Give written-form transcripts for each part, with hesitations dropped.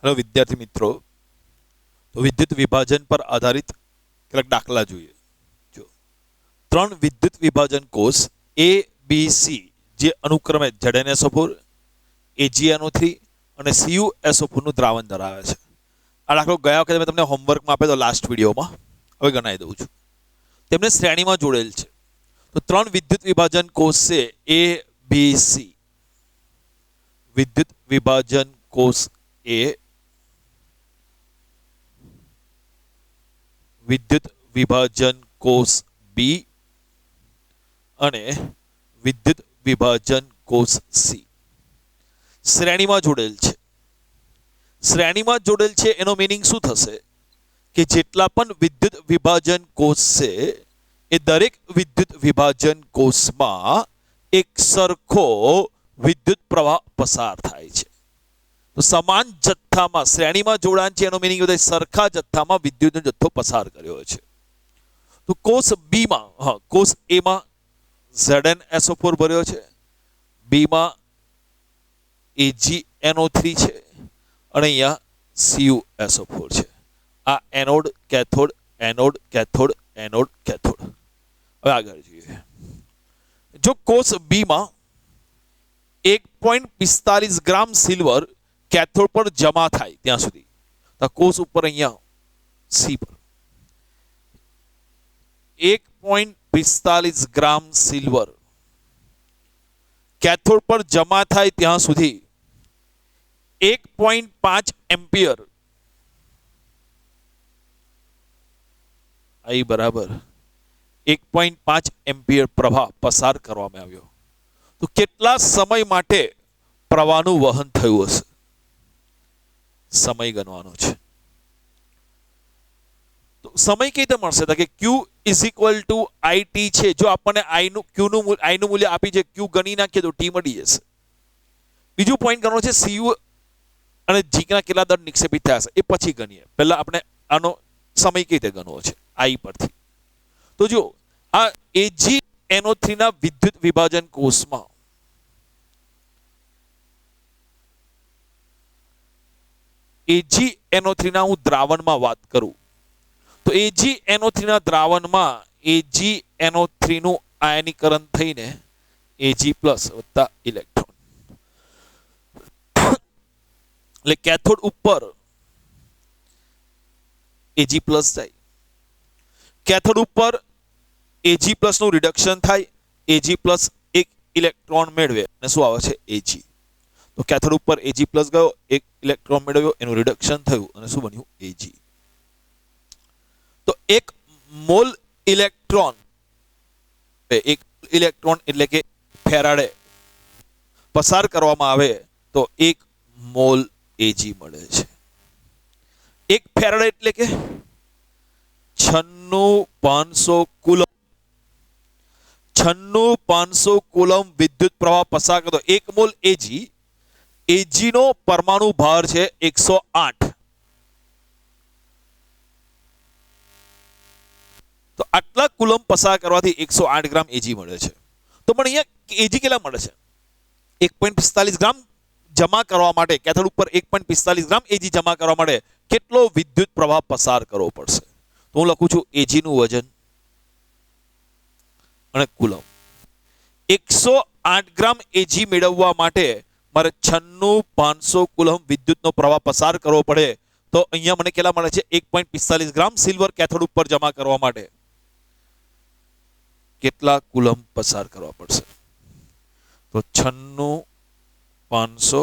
Hello विद्यार्थी मित्रों, तो विद्युत विभाजन पर आधारित કેટલાક દાખલા જોઈએ। જો ત્રણ વિદ્યુત વિભાજન કોષ A, B, C જે અનુક્રમે ZnSO4, AgNO3 અને CuSO4 નું દ્રાવણ ધરાવે છે। આ દાખલો ગયા વખતે મેં તમને હોમવર્કમાં આપ્યો લાસ્ટ વિડીયોમાં, હવે ગણાવી દઉં છું। તેમને શ્રેણીમાં જોડેલ છે। તો ત્રણ વિદ્યુત વિભાજન કોષ છે A, B, C। વિદ્યુત વિભાજન કોષ A, विद्युत विभाजन कोष बी અને વિદ્યુત વિભાજન કોષ સી શ્રેણીમાં જોડેલ છે। શ્રેણીમાં જોડેલ છે એનો મીનિંગ શું થશે કે જેટલા પણ વિદ્યુત વિભાજન કોષ છે એ દરેક વિદ્યુત વિભાજન કોષમાં એક સરખો વિદ્યુત પ્રવાહ પસાર થાય છે। તો સમાન જથ્થામાં શ્રેણીમાં જોડાણ છે એનો મીનિંગ બધા સરખા જથ્થામાં વિદ્યુતનો જથ્થો પસાર કર્યો છે। તો કોષ બી માં કોષ એ માં ZnSO4 ભર્યો છે, બી માં AgNO3 છે અને અહીંયા CuSO4 છે। આ anode cathode anode cathode anode cathode. હવે આગળ જોઈએ। જો કોષ બી માં 1.45 ગ્રામ સિલ્વર कैथोड पर जमा थाय त्यां सुधी तो कोष ऊपर अहींया सी पर 1.45 ग्राम सिल्वर कैथोड पर जमा थाय त्यां सुधी 1.5 एम्पियर आई बराबर 1.5 एम्पियर प्रवाह पसार करवामां आव्यो। तो केटला समय माटे प्रवाहनुं वहन थयुं हशे समय गणवानो छे। तो समय कई रीते मळशे तो कि Q = IT छे। जो आपने I नु Q नु I नु मूल्य आपी जे Q गणी नाखीए तो T मळी जशे। बीजो पॉइंट गणવાનો छे CU અને G ना કેટલા દર નિક્ષેપિત થયા છે એ પછી ગણીએ। પહેલા આપણે આનો સમય કઈ રીતે ગણવો છે I પરથી। તો જો આ AgNO3 ના વિદ્યુત વિભાજન કોષમાં AgNO3 ના હું દ્રાવણમાં વાત કરું તો AgNO3 ના દ્રાવણમાં AgNO3 નું આયનીકરણ થઈને Ag+ વત્તા ઇલેક્ટ્રોન એટલે કેથોડ ઉપર Ag+ જાય, કેથોડ ઉપર Ag+ નું રિડક્શન થાય, Ag+ એક ઇલેક્ટ્રોન મેળવે અને શું આવે છે Ag। तो कैथोड ऊपर Ag+ गयो, एक इलेक्ट्रॉन मेळव्यो, एनु रिडक्शन थयुं अने शुं बन्युं Ag। तो एक मोल इलेक्ट्रॉन एटले के फेराडे पसार करवामां आवे तो 1 मोल Ag मळे छे। 1 फेराडे एटले के 96500 कूलम 96500 कूलम विद्युत प्रवाह पसार करतो 1 मोल Ag નો પરમાણુ ભાર છે 108। તો આટલા કુલમ પસાર કરવાથી 108 ગ્રામ Ag મળે છે। તો પણ અહીંયા Ag કેટલા મળે છે 1.45 ગ્રામ જમા કરવા માટે કેથોડ ઉપર 1.45 ગ્રામ Ag જમા કરવા માટે કેટલો વિદ્યુત પ્રવાહ પસાર કરવો પડશે। તો હું લખું છું Ag નું વજન અને કુલમ 108 ગ્રામ Ag મેળવવા માટે मारे 96500 कूलम विद्युत नो प्रवाह पसार करवो पड़े। तो अहींया मने केटला मळे छे 1.45 ग्राम सिल्वर कैथोड पर जमा करवा माटे केटला कूलम पसार करवा पड़शे। तो 96500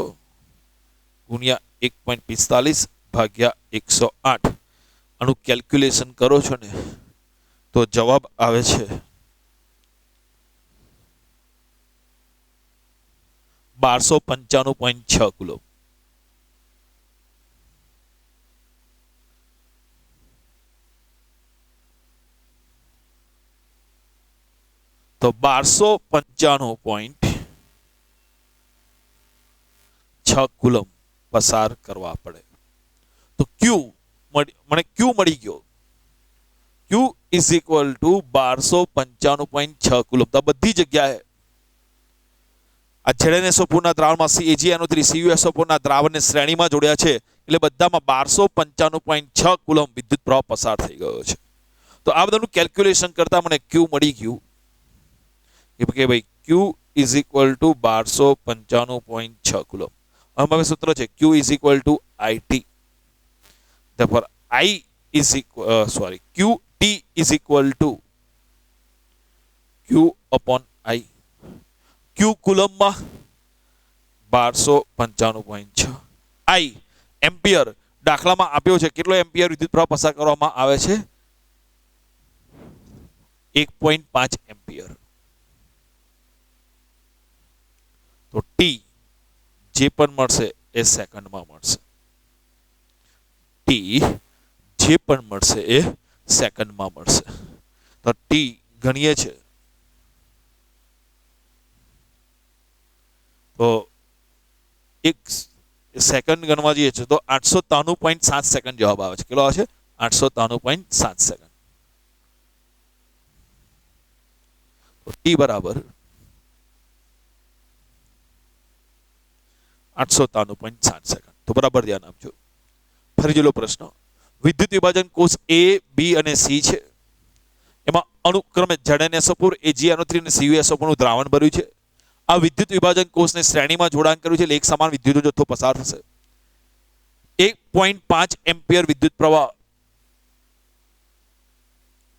गुणिया 1.45 भाग्या 108 आनु केल्क्युलेशन करो छो ने तो जवाब आवे छे 1295.6 कूलम। तो 1295.6 कूलम पसार करवा पड़े। तो Q मने Q मळी गयो Q = 1295.6 कूलम। तो बधी जग्याए ZnSO4 ના દ્રાવણમાં AgNO3 CuSO4 ના દ્રાવણને શ્રેણીમાં જોડ્યા છે એટલે બધામાં 1295.6 કુલમ વિદ્યુત પ્રવાહ પસાર થઈ ગયો છે. તો આ બધાનું કેલ્ક્યુલેશન કરતા મને ક્યુ મળી ગયું કે ભાઈ Q is equal to 1295.6 coulomb. હવે સૂત્ર છે Q is equal to I T. therefore I is equal QT is equal to Q upon I. Q coulomb માં 1295.6. I એમ્પિયર દાખલામાં આપ્યો છે કેટલો એમ્પિયર વિદ્યુત પ્રવાહ પસાર કરવામાં આવે છે 1.5 એમ્પિયર. તો T જે પણ મળશે એ સેકન્ડમાં મળશે. T જે પણ મળશે એ સેકન્ડમાં મળશે. તો T ગણીએ છે તો એક સેકન્ડ ગણવા જઈએ છે તો 893.7 સેકન્ડ જવાબ આવે છે. કેટલો આવે છે 893.7 સેકન્ડ. તો T બરાબર 893.7 સેકન્ડ. તો બરાબર ધ્યાન આપજો. ફરી જેલો પ્રશ્ન વિદ્યુત વિભાજન કોષ A, B અને C છે. એમાં અનુક્રમે ZnSO4, AgNO3 અને CuSO4 નું દ્રાવણ ભર્યું છે. આ વિદ્યુત વિભાજન કોષને શ્રેણીમાં જોડાણ કર્યું છે એટલે એક સમાન વિદ્યુત જથ્થો પસાર થશે. 1.5 એમ્પિયર વિદ્યુત પ્રવાહ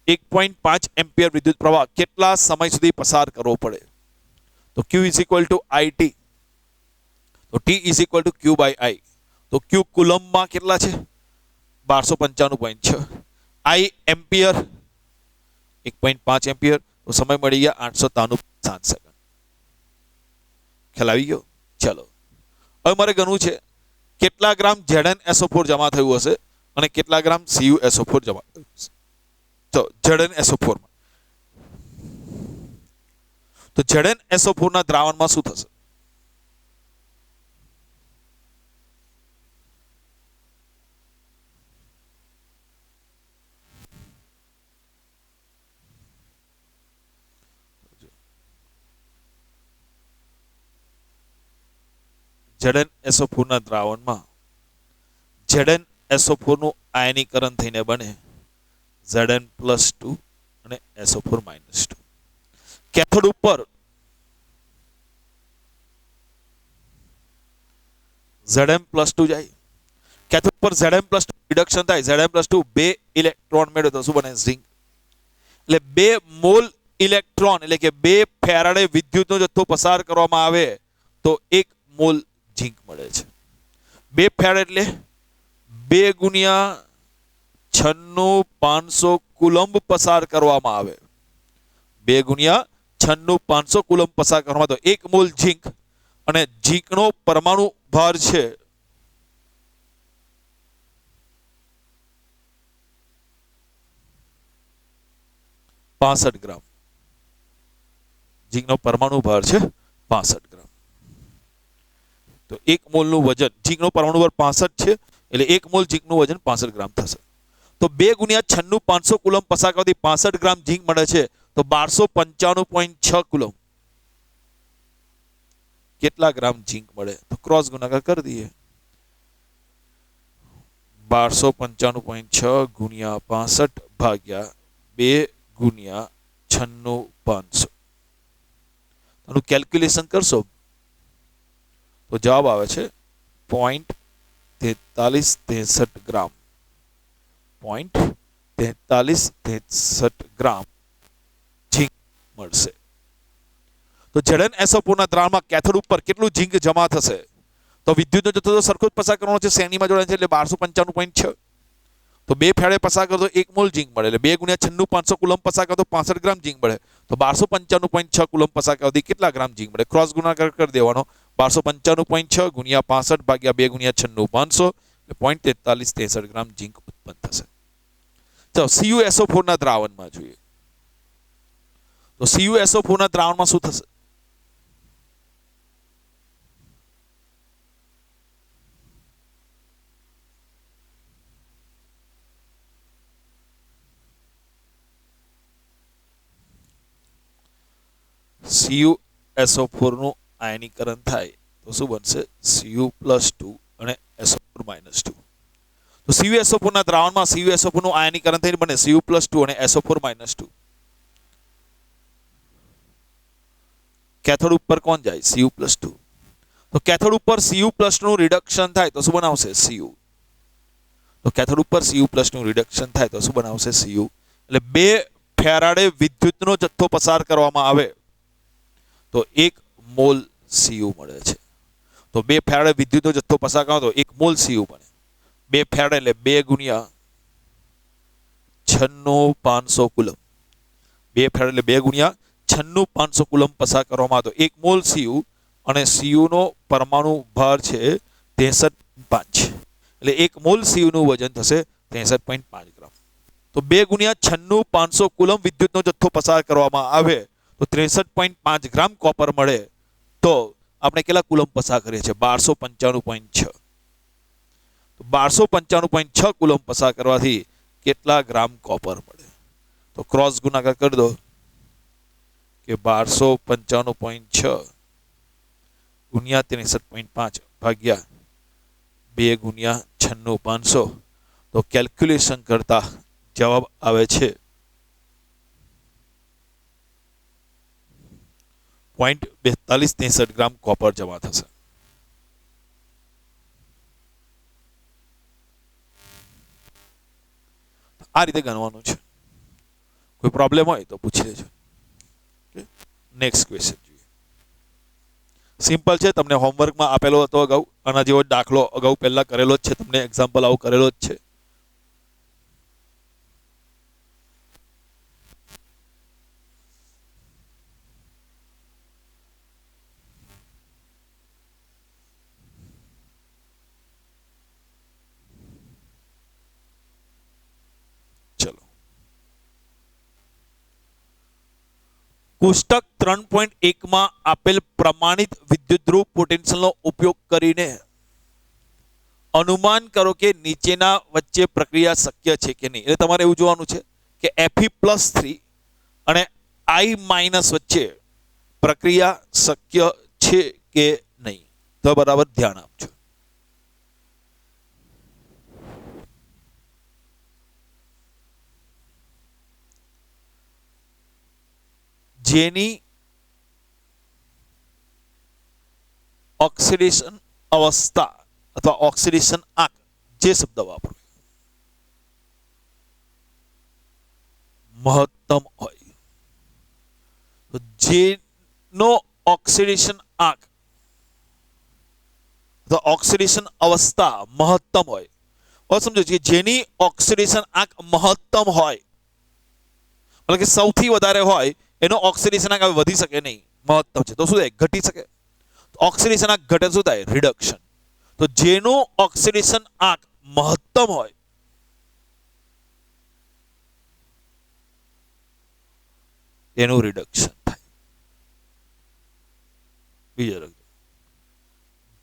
1.5 એમ્પિયર વિદ્યુત પ્રવાહ કેટલા સમય સુધી પસાર કરવો પડે? તો Q is equal to IT. તો T is equal to Q by I. તો Q કુલમમાં કેટલા છે 1295.6. I ampere 1.5 ampere. તો સમય મળી ગયા 893.7 સેકન્ડ. ખ્યાલ આવી ગયો? ચલો હવે મારે ગણવું છે કેટલા ગ્રામ ZnSO4 જમા થયું હશે અને કેટલા ગ્રામ CuSO4 જમા થયું હશે. તો ZnSO4 માં તો ZnSO4 ના દ્રાવણમાં શું થશે? ZnSO4 ના દ્રાવણમાં ZnSO4 નું આયનીકરણ થઈને બને Zn+2 અને SO4-2. કેથોડ ઉપર Zn+2 જાય. કેથોડ પર Zn+2 રિડક્શન થાય. Zn+2 2 ઇલેક્ટ્રોન મેળવે તો શું બને? ઝિંક. એટલે 2 મોલ ઇલેક્ટ્રોન એટલે કે 2 ફેરાડે વિદ્યુતનો જથ્થો પસાર કરવામાં આવે તો 1 મોલ ઝિંક મળે છે. 2 ફેરાડ એટલે 2 ગુણ્યા 96,500 કુલમ્બ પસાર કરવામાં આવે. 2 ગુણ્યા 96,500 કુલમ્બ પસાર કરવામાં તો 1 મોલ ઝિંક અને ઝિંકનો પરમાણુ ભાર છે 65 ગ્રામ. ઝિંકનો પરમાણુ ભાર છે 65 ગ્રામ. તો 1 મોલનું વજન ઝિંકનો પરમાણુ ભાર 65 છે એટલે 1 મોલ ઝિંકનું વજન 65 ગ્રામ થશે. તો 2 ગુણ્યા 96,500 કુલમ પસાર કરવાથી 65 ગ્રામ ઝિંક મળે છે. તો 1295.6 કુલમ કેટલા ગ્રામ ઝિંક મળે? તો ક્રોસ ગુણાકાર કરી દઈએ. 1295.6 ગુણ્યા 65 ભાગ્યા 2 ગુણ્યા 96,500. આનું કેલ્ક્યુલેશન કરશો તો જવાબ આવે છે 0.4363 ગ્રામ. 0.4363 ગ્રામ ઝિંક મળશે. તો ZnSO4 ના દ્રાવણમાં કેથોડ ઉપર કેટલું ઝિંક જમા થશે? તો વિદ્યુતનો જથ્થો તો સરખો જ પસાર કરવાનો છે, શ્રેણીમાં જોડાય છે એટલે 1295.6. તો 2 ફેરાડે પસાર કરતો 1 મોલ ઝિંક મળે એટલે 2 ગુણ્યા 96,500 કુલમ પસાર કરતો 65 ગ્રામ ઝિંક મળે. તો 1295.6 કુલમ પસાર કરવાથી કેટલા ગ્રામ ઝિંક મળે? ક્રોસ ગુણાકાર કરી દેવાનો. 1295.6 ગુણ્યા 65 ભાગ્યા 2 ગુણ્યા 96,500 એટલે 0.4363 ગ્રામ ઝિંક ઉત્પન્ન થશે. ચાલો CuSO4 ના દ્રાવણમાં જોઈએ. તો CuSO4 ના દ્રાવણમાં શું થશે? CuSO4 નું આયનીકરણ થાય તો શું બનશે? Cu+2 અને SO4-2. તો CuSO4 ના દ્રાવણમાં CuSO4 નું આયનીકરણ થઈને બને Cu+2 અને SO4-2. કેથોડ ઉપર કોણ જાય? Cu+2. તો કેથોડ ઉપર Cu+ નું રિડક્શન થાય તો શું બનાવશે? Cu. તો કેથોડ ઉપર Cu+ નું રિડક્શન થાય તો શું બનાવશે? Cu. એટલે 2 ફેરાડે વિદ્યુતનો જથ્થો પસાર કરવામાં આવે તો 1 મોલ Cu મળે છે. તો 2 ફેરાડે વિદ્યુતનો જથ્થો પસાર કરો તો 1 મોલ Cu બને. 2 ફેરાડે એટલે 2 ગુણ્યા 96,500 કુલમ. 2 ફેરાડે એટલે 2 ગુણ્યા 96,500 કુલમ પસાર કરવામાં આવે તો 1 મોલ Cu અને Cu નો પરમાણુ ભાર છે 63.5. એટલે 1 મોલ Cu નું વજન થશે 63.5 ગ્રામ. તો 2 ગુણ્યા 96,500 કુલમ વિદ્યુતનો જથ્થો પસાર કરવામાં આવે તો 63.5 ગ્રામ કોપર મળે. તો આપણે કેટલા કુલમ પસાર કરીએ છીએ? 1295.6. તો 1295.6 કુલમ પસાર કરવાથી કેટલા ગ્રામ કોપર મળે? તો ક્રોસ ગુણાકાર કરી દો કે 1295.6 ગુણ્યા 63.5 ભાગ્યા 2 ગુણ્યા 96,500. તો કેલ્ક્યુલેશન કરતા જવાબ આવે છે 0.4263 ગ્રામ કોપર જમા થશે. આ રીતે ગણવાનું છે. કોઈ પ્રોબ્લેમ હોય તો પૂછી લેજો. નેક્સ્ટ ક્વેશ્ચન જોઈએ. સિમ્પલ છે, તમને હોમવર્કમાં આપેલો હતો અગાઉ. આના જેવો દાખલો અગાઉ પહેલા કરેલો જ છે, તમને એક્ઝામ્પલ આવું કરેલો જ છે. કોષ્ટક 3.1 માં આપેલ પ્રમાણિત વિદ્યુતધ્રુવ પોટેન્શિયલનો ઉપયોગ કરીને અનુમાન કરો કે નીચેના વચ્ચે પ્રક્રિયા શક્ય છે કે નહીં. એટલે તમારે એવું જોવાનું છે કે Fe+3 અને I- વચ્ચે પ્રક્રિયા શક્ય છે કે નહીં. તો બરાબર ધ્યાન આપજો. જેની ઓક્સિડેશન અવસ્થા અથવા ઓક્સિડેશન આંક, જે શબ્દ વાપરો, મહત્તમ હોય, તો જેનો ઓક્સિડેશન આંક અથવા ઓક્સિડેશન અવસ્થા મહત્તમ હોય, સમજો કે જેની ઓક્સિડેશન આંક મહત્તમ હોય, એટલે કે સૌથી વધારે હોય, એનો ઓક્સિડેશન આંક વધી શકે નહીં, મહત્તમ છે તો શું થાય? ઘટી શકે. ઓક્સિડેશન આંક ઘટે શું થાય? રિડક્શન. તો જેનો ઓક્સિડેશન આંક મહત્તમ હોય એનું રિડક્શન થાય. બીજો લખજો,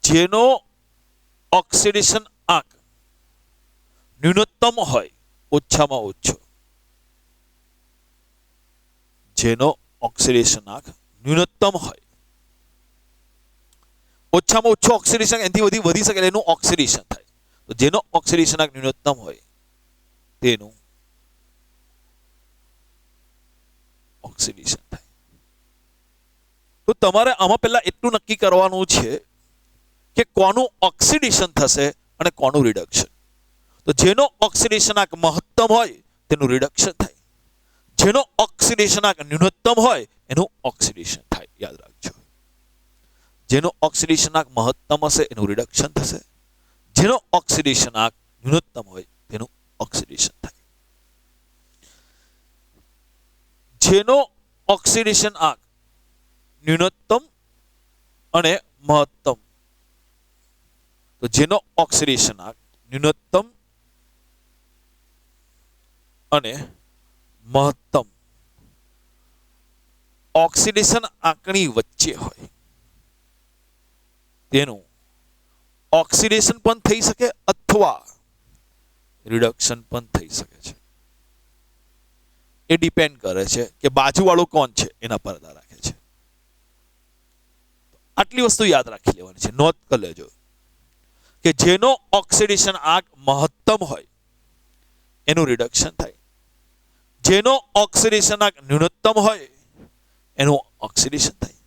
જેનો ઓક્સિડેશન આંક ન્યૂનતમ હોય, ઓછામાં ઓછો, જેનો ઓક્સિડેશન આંક ન્યૂનતમ હોય, ઓછામાં ઓછો ઓક્સિડેશન એનાથી વધી શકે એનું ઓક્સિડેશન થાય. તો જેનો ઓક્સિડેશન આંક ન્યૂનતમ હોય તેનું ઓક્સિડેશન થાય. તો તમારે આમાં પહેલા એટલું નક્કી કરવાનું છે કે કોનું ઓક્સિડેશન થશે અને કોનું રિડક્શન. તો જેનો ઓક્સિડેશન આંક મહત્તમ હોય તેનું રિડક્શન થાય, જેનો ઓક્સિડેશન આંક ન્યૂનતમ હોય એનું ઓક્સિડેશન થાય. યાદ રાખજો, જેનો ઓક્સિડેશન આંક મહત્તમ હશે એનું રિડક્શન થશે, જેનો ઓક્સિડેશન આંક ન્યૂનતમ હોય તેનું ઓક્સિડેશન થાય. જેનો ઓક્સિડેશન આંક ન્યૂનતમ અને મહત્તમ, તો જેનો ઓક્સિડેશન આંક ન્યૂનતમ અને મહત્તમ ઓક્સિડેશન આંકની વચ્ચે હોય તેનું ઓક્સિડેશન પણ થઈ શકે અથવા રિડક્શન પણ થઈ શકે છે. એ ડિપેન્ડ કરે છે કે બાજુવાળો કોણ છે એના પર આધાર રાખે છે. આટલી વસ્તુ યાદ રાખી લેવાની છે, નોંધ કરી લેજો. કે જેનો ઓક્સિડેશન આંક મહત્તમ હોય એનું રિડક્શન થાય, જેનો ઓક્સિડેશન આંક ન્યૂનતમ હોય એનું ઓક્સિડેશન થાય,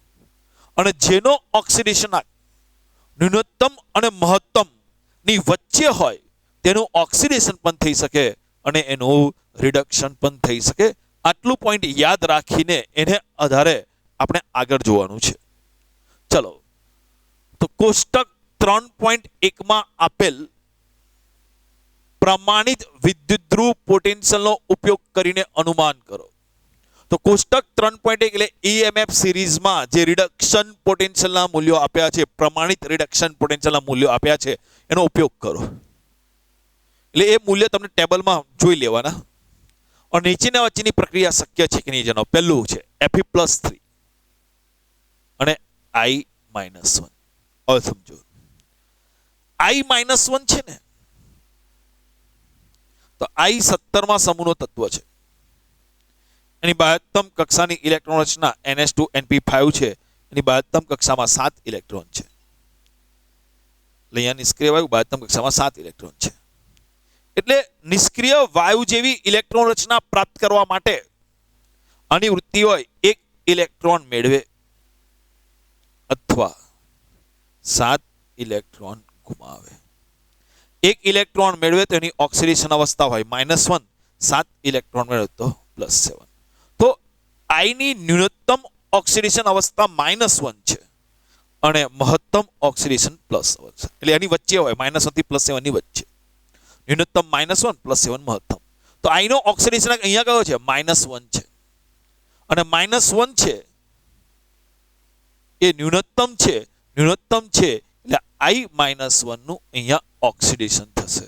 અને જેનો ઓક્સિડેશન આંક ન્યૂનતમ અને મહત્તમ ની વચ્ચે હોય તેનું ઓક્સિડેશન પણ થઈ શકે અને એનું રિડક્શન પણ થઈ શકે. આટલું પોઈન્ટ યાદ રાખીને એને આધારે આપણે આગળ જોવાનું છે. ચલો, તો કોષ્ટક 3.1 માં આપેલ પ્રમાણિત વિદ્યુતધ્રુવ પોટેન્શિયલનો ઉપયોગ કરીને અનુમાન કરો. તો કોષ્ટક 3.1 એટલે EMF સિરીઝમાં જે રિડક્શન પોટેન્શિયલના મૂલ્યો આપ્યા છે, પ્રમાણિત રિડક્શન પોટેન્શિયલના મૂલ્યો આપ્યા છે, એનો ઉપયોગ કરો. એટલે એ મૂલ્ય તમને ટેબલમાં જોઈ લેવાના. અને નીચેના વચ્ચેની પ્રક્રિયા શક્ય છે કે નહીં જણાવો. પહેલું છે Fe+3 અને I-1. હવે સમજો, I-1 છે ને, તો I 17મા સમૂહનો તત્વ છે. એની મહત્તમ કક્ષાની ઇલેક્ટ્રોન રચના NH2NP5 છે. એની મહત્તમ કક્ષામાં 7 ઇલેક્ટ્રોન છે. અહીંયા નિષ્ક્રિય વાયુ મહત્તમ કક્ષામાં 7 ઇલેક્ટ્રોન છે. એટલે નિષ્ક્રિય વાયુ જેવી ઇલેક્ટ્રોન રચના પ્રાપ્ત કરવા માટે આની વૃત્તિ હોય 1 ઇલેક્ટ્રોન મેળવે અથવા 7 ઇલેક્ટ્રોન ગુમાવે. 1 ઇલેક્ટ્રોન મેળવે તો એની ઓક્સિડેશન અવસ્થા હોય -1, 7 ઇલેક્ટ્રોન મેળવે તો +7. તો I ની ન્યૂનતમ ઓક્સિડેશન અવસ્થા -1 છે અને મહત્તમ ઓક્સિડેશન +1 છે. એટલે એની વચ્ચે હોય, -1 થી +7 ની વચ્ચે. ન્યૂનતમ -1, +7 મહત્તમ. તો I નો ઓક્સિડેશન અહીંયા કયો છે? -1 છે. અને -1 છે એ ન્યૂનતમ છે. ન્યૂનતમ છે એટલે I-1 નું અહીંયા ઓક્સિડેશન થશે.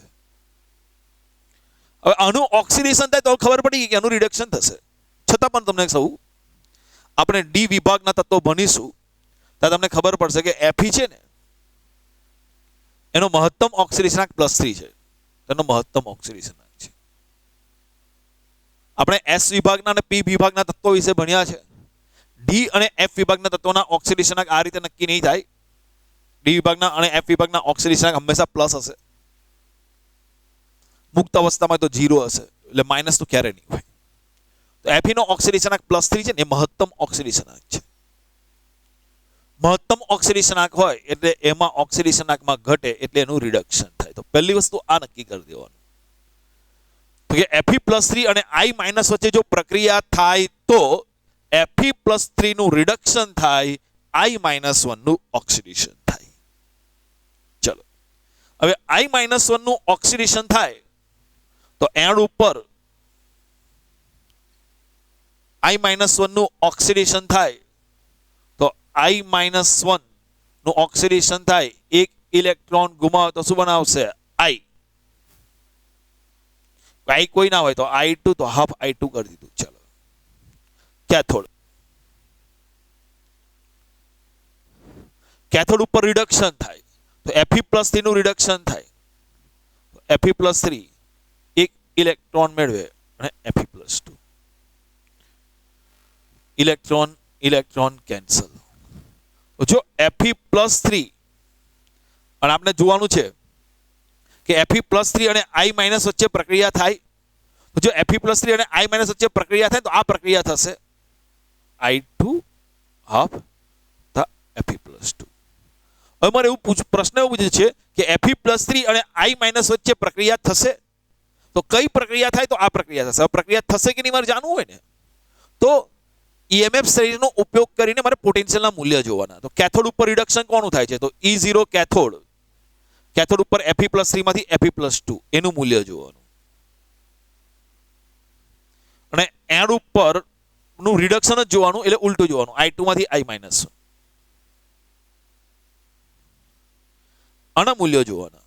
હવે આનું ઓક્સિડેશન થાય તો ખબર પડી કે આનું રિડક્શન થશે. છતાં પણ તમને સૌ આપણે ડી વિભાગના તત્વો ભણીશું ત્યારે તમને ખબર પડશે કે Fe છે ને, એનો મહત્તમ ઓક્સિડેશન +3 છે. તેનો મહત્તમ ઓક્સિડેશન છે. આપણે S વિભાગના અને P વિભાગના તત્વો વિશે ભણ્યા છે. ડી અને F વિભાગના તત્વોના ઓક્સિડેશન આ રીતે નક્કી નહીં થાય. ડી વિભાગના અને F વિભાગના ઓક્સિડેશન હંમેશા પ્લસ હશે. મુક્ત અવસ્થામાં તો 0 હશે, એટલે માઇનસ તો ક્યારે નહીં હોય. તો Fe નો ઓક્સિડેશન +3 છે ને, એ મહત્તમ ઓક્સિડેશન આંક છે. મહત્તમ ઓક્સિડેશન આંક હોય એટલે એમાં ઓક્સિડેશન આંકમાં ઘટે એટલે એનું રિડક્શન થાય. તો પહેલી વસ્તુ આ નક્કી કરી દેવાનું તો કે Fe+3 અને I- વચ્ચે જો પ્રક્રિયા થાય તો Fe+3 નું રિડક્શન થાય, I-1 નું ઓક્સિડેશન થાય. ચલો, હવે I-1 નું ઓક્સિડેશન થાય તો એન્ડ ઉપર I-1 નું ઓક્સિડેશન થાય તો I-1 નું ઓક્સિડેશન થાય, 1 ઇલેક્ટ્રોન ગુમાવે તો શું બનાવશે? I. I કોઈ ના હોય તો I2, તો હાફ I2 કરી દીધું. ચલો, કેથોડ. કેથોડ ઉપર રિડક્શન થાય તો Fe+3 નું રિડક્શન થાય. Fe+3 1 ઇલેક્ટ્રોન મેળવે અને Fe+2. Electron cancel. તો જો Fe+3 અને આપણે જોવાનું છે કે Fe+3 અને I- વચ્ચે પ્રક્રિયા થાય તો જો Fe+3 અને I- વચ્ચે પ્રક્રિયા થાય તો આ પ્રક્રિયા થશે I2 હાફ Fe+2. હવે મારે એવું પ્રશ્ન એવો પૂછે છે કે Fe+3 અને I- વચ્ચે પ્રક્રિયા થશે તો કઈ પ્રક્રિયા થાય? તો આ પ્રક્રિયા થશે. હવે પ્રક્રિયા થશે કે નહીં મારે જાણવું હોય ને, તો EMF શ્રેણીનો ઉપયોગ કરીને મારે પોટેન્શિયલના મૂલ્ય જોવાના. તો કેથોડ ઉપર રિડક્શન કોનું થાય છે? તો E0 કેથોડ. કેથોડ ઉપર Fe+3 માંથી Fe+2 એનું મૂલ્ય જોવાનું. અને એન્ડ ઉપર નું રિડક્શન જ જોવાનું, એટલે ઉલટું જોવાનું, I2 માંથી I-. આના મૂલ્યો જોવાના.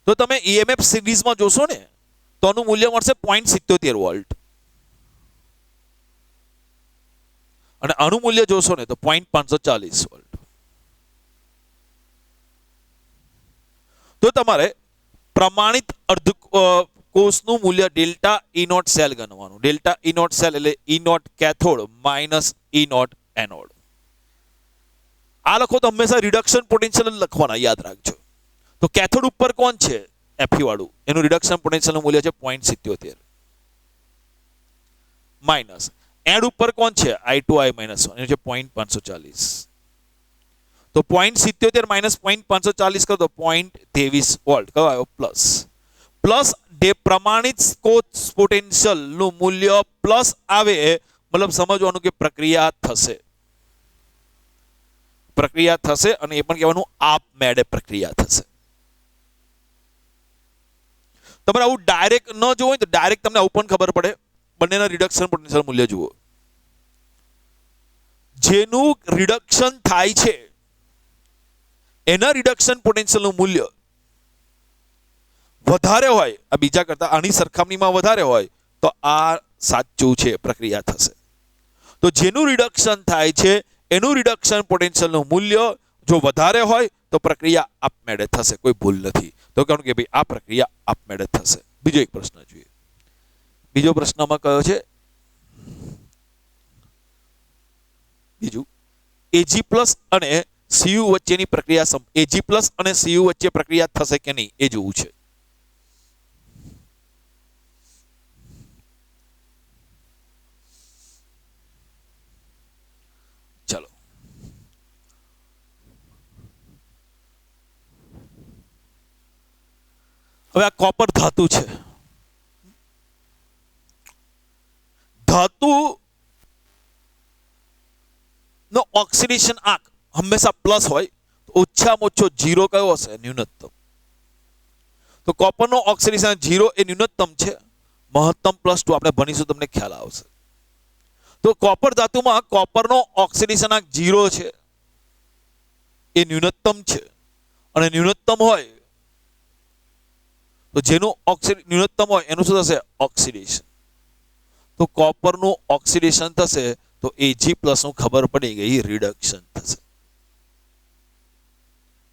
તો તમે EMF સિરીઝમાં જોશો ને તો આનું મૂલ્ય મળશે 0.77 વોલ્ટ. અને આનું મૂલ્ય જોશો ને તો 0.540 વોલ્ટ. તો તમારે પ્રમાણિત અર્ધકોષનું મૂલ્ય ડેલ્ટા E0 સેલ ગણવાનું. ડેલ્ટા E0 સેલ એટલે E0 કેથોડ -E0 એનોડ. આ લખો તો હંમેશા રિડક્શન પોટેન્શિયલ લખવાના, યાદ રાખજો. તો કેથોડ ઉપર કોણ છે Fe વાળું, એનું રિડક્શન પોટેન્શિયલનું મૂલ્ય છે 0.77 માઇનસ એડ ઉપર કોણ છે I2I માઇનસ 1 એનું છે 0.540. તો 0.77 માઇનસ 0.540 કરો તો 0.23 વોલ્ટ કયો આવ્યો પ્લસ. પ્લસ પ્રમાણિત કોષ પોટેન્શિયલ નું મૂલ્ય પ્લસ આવે મતલબ સમજવાનું કે પ્રક્રિયા થશે. પ્રક્રિયા થશે અને એ પણ કહેવાનું આપમેળે પ્રક્રિયા થશે. તમારે આવું ડાયરેક્ટ ન જોવું હોય તો ડાયરેક્ટ તમને આવું પણ ખબર પડે. બંનેના રિડક્શન પોટેન્શિયલ મૂલ્ય જુઓ. જેનું રિડક્શન થાય છે એના રિડક્શન પોટેન્શિયલનું મૂલ્ય વધારે હોય, આ બીજા કરતા આની સરખામણીમાં વધારે હોય તો આ સાચું છે, પ્રક્રિયા થશે. તો જેનું રિડક્શન થાય છે એનું રિડક્શન પોટેન્શિયલનું મૂલ્ય જો વધારે હોય તો પ્રક્રિયા આપમેળે થશે, કોઈ ભૂલ નથી. તો કહું કે ભાઈ આ પ્રક્રિયા આપમેળે થશે. બીજો એક પ્રશ્ન જોઈએ. બીજો પ્રશ્નમાં કયો છે? બીજું Ag પ્લસ અને Cu વચ્ચેની પ્રક્રિયા Ag પ્લસ અને Cu વચ્ચે પ્રક્રિયા થશે કે નહીં એ જોવું છે. ચાલો હવે આ કોપર ધાતુ છે. ધાતુ નો ઓક્સિડેશન આંક હંમેશા પ્લસ હોય તો ઓછામાં ઓછો 0 કયો હશે? ન્યૂનતમ. તો કોપરનો ઓક્સિડેશન 0 એ ન્યૂનતમ છે, મહત્તમ +2 આપણે ભણીશું તમને ખ્યાલ આવશે. તો કોપર ધાતુમાં કોપરનો ઓક્સિડેશન આંક 0 છે એ ન્યૂનતમ છે અને ન્યૂનતમ હોય તો જેનું ન્યૂનતમ હોય એનું શું થશે? ઓક્સિડેશન. તો કોપરનું ઓક્સિડેશન થશે તો Ag પ્લસ નું ખબર પડી ગઈ રિડક્શન થશે.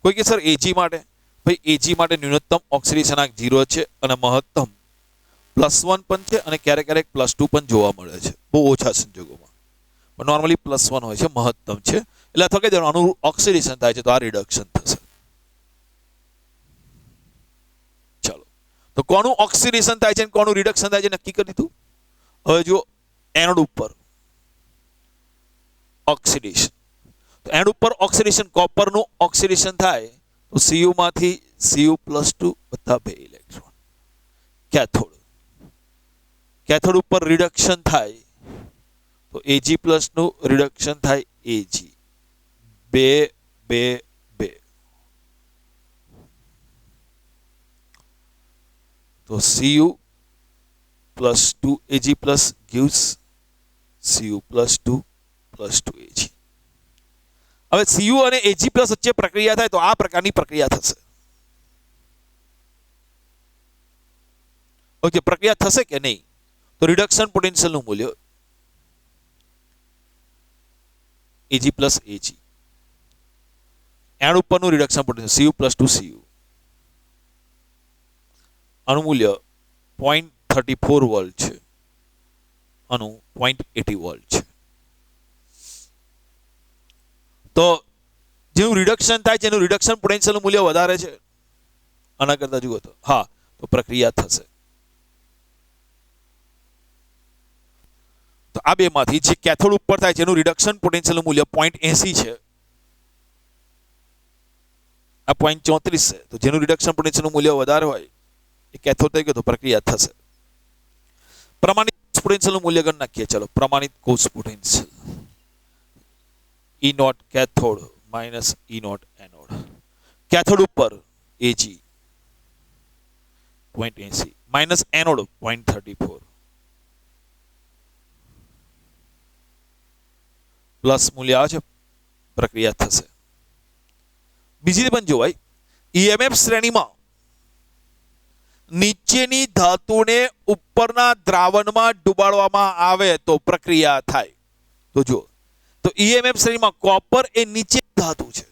કોઈ કે સર Ag માટે, ભાઈ Ag માટે ન્યૂનતમ ઓક્સિડેશન આંક 0 છે અને મહત્તમ +1 પણ છે અને ક્યારેક ક્યારેક +2 પણ જોવા મળે છે, બહુ ઓછા સંજોગોમાં. પણ નોર્મલી +1 હોય છે, મહત્તમ છે. એટલે અથવા કે આનું ઓક્સિડેશન થાય છે તો આ રિડક્શન થશે. ચાલો, તો કોનું ઓક્સિડેશન થાય છે અને કોનું રિડક્શન થાય છે નક્કી કરી દીધું. હવે જો એનોડ ઉપર ઓક્સિડેશન, તો એનોડ ઉપર ઓક્સિડેશન કોપરનું ઓક્સિડેશન થાય તો Cu માંથી Cu+2 બધા 2 ઇલેક્ટ્રોન. કેથોડ, કેથોડ ઉપર રિડક્શન થાય તો Ag પ્લસ નું રિડક્શન થાય Ag 2 2 2. તો Cu+2 Ag plus gives Cu+2 +2 Ag. હવે Cu અને Ag પ્લસ વચ્ચે પ્રક્રિયા થાય તો આ પ્રકારની પ્રક્રિયા થશે. ઓકે, પ્રક્રિયા થશે કે નહીં? તો રિડક્શન પોટેન્શિયલનું મૂલ્ય Ag પ્લસ Ag, એન્ડ ઉપરનું રિડક્શન પોટેન્શિયલ Cu+2 Cu, આનું મૂલ્ય 0.34 વોલ્ટ છે, આનું 0.80 વોલ્ટ છે. તો જેનું રિડક્શન થાય છે એનું રિડક્શન પોટેન્શિયલનું મૂલ્ય વધારે છે. આના કરતા જુઓ તો હા, તો પ્રક્રિયા થશે. તો આ બેમાંથી જે કેથોડ ઉપર થાય છે એનું રિડક્શન પોટેન્શિયલનું મૂલ્ય 0.80 છે, આ 0.34 છે. તો જેનું રિડક્શન પોટેન્શિયલનું મૂલ્ય વધારે હોય એ કેથોડ થઈ ગયો તો પ્રક્રિયા થશે. પ્રમાણિત પોટેન્શિયલનું મૂલ્ય ગણ નાખીએ. ચલો, પ્રમાણિત કોષ potential E0 cathode minus E0 anode. Cathode ઉપર Ag 0.80 માઇનસ એનોડ 0.34 પ્લસ મૂલ્ય આવે છે, પ્રક્રિયા થશે. બીજી પણ જોવાય, EMF શ્રેણીમાં નીચેની ધાતુને ઉપરના દ્રાવણમાં ડુબાડવામાં આવે તો પ્રક્રિયા થાય. તો જો, તો EMF શ્રેણીમાં કોપર એ નીચે ધાતુ છે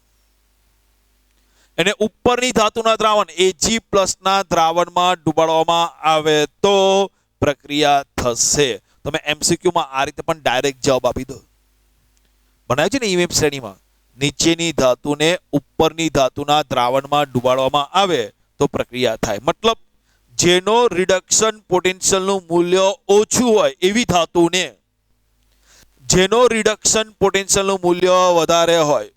અને ઉપરની ધાતુના દ્રાવણ Ag પ્લસ ના દ્રાવણમાં ડુબાડવામાં આવે તો પ્રક્રિયા થશે. તમે MCQ માં આ રીતે પણ ડાયરેક્ટ જવાબ આપી દો. બનાવ્યું છે ને EMF શ્રેણીમાં નીચેની ધાતુને ઉપરની ધાતુના દ્રાવણમાં ડુબાડવામાં આવે તો પ્રક્રિયા થાય. મતલબ જેનો રિડક્શન પોટેન્શિયલનું મૂલ્ય ઓછું હોય એવી ધાતુને જેનો રિડક્શન પોટેન્શિયલનું મૂલ્ય વધારે હોય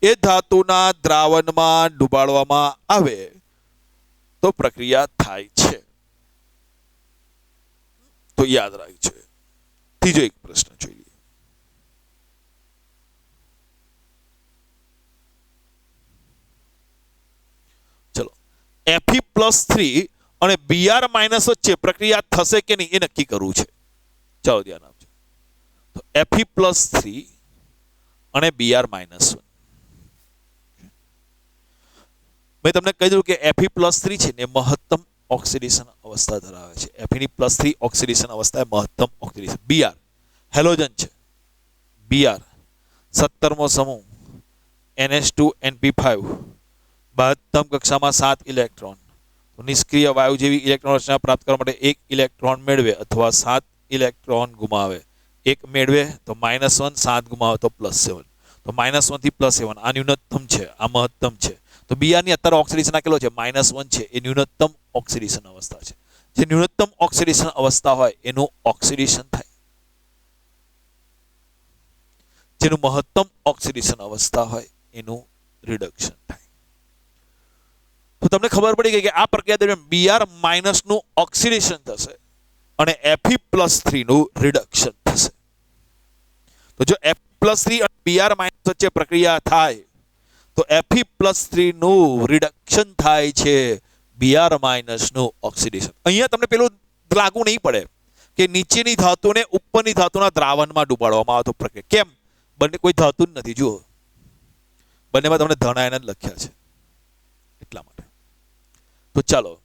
એ ધાતુના દ્રાવણમાં ડુબાડવામાં આવે તો પ્રક્રિયા થાય છે. તો યાદ રાખજો. ત્રીજો એક પ્રશ્ન જોઈએ. ચલો, Fe+3 અને Br- વચ્ચે પ્રક્રિયા થશે કે નહીં એ નક્કી કરવું છે. ચાલો ધ્યાન આપજો. તો Fe+3 અને Br-1. મેં તમને કહી દીધું કે Fe+3 છે ને મહત્તમ ઓક્સિડેશન અવસ્થા ધરાવે છે. Fe+3 ઓક્સિડેશન અવસ્થા એ મહત્તમ ઓક્સિડેશન. Br હેલોજન છે. Br 17મો સમૂહ NH2NP5 મહત્તમ કક્ષામાં 7 ઇલેક્ટ્રોન. તો નિષ્ક્રિય વાયુ જેવી ઇલેક્ટ્રોન રચના પ્રાપ્ત કરવા માટે 1 ઇલેક્ટ્રોન મેળવે અથવા 7 ઇલેક્ટ્રોન ગુમાવે. 1 મેળવે તો -1, 7 ગુમાવે તો +7. તો -1 થી +7 આ ન્યૂનતમ છે, આ મહત્તમ છે. તો Br ની અત્યારે ઓક્સિડેશન કેટલો છે? -1 છે. એ ન્યૂનતમ ઓક્સિડેશન અવસ્થા છે. જે ન્યૂનતમ ઓક્સિડેશન અવસ્થા હોય એનું ઓક્સિડેશન થાય. જેનું મહત્તમ ઓક્સિડેશન અવસ્થા હોય એનું રિડક્શન થાય. તો તમને ખબર પડી ગઈ કે આ પ્રક્રિયા દરમિયાન Br- નું ઓક્સિડેશન થશે અને Fe+3 નું રિડક્શન થશે. તો જો Fe+3 અને Br- વચ્ચે પ્રક્રિયા થાય તો Fe+3 નું રિડક્શન થાય છે, Br- નું ઓક્સિડેશન. અહીંયા તમને પેલું લાગુ નહીં પડે કે નીચેની ધાતુને ઉપરની ધાતુના દ્રાવણમાં ડુબાડવામાં આવે તો પ્રક્રિયા. કેમ? બંને કોઈ ધાતુ જ નથી. જુઓ, બંનેમાં તમને ધન આયન જ લખ્યા છે એટલા માટે. તો ચાલો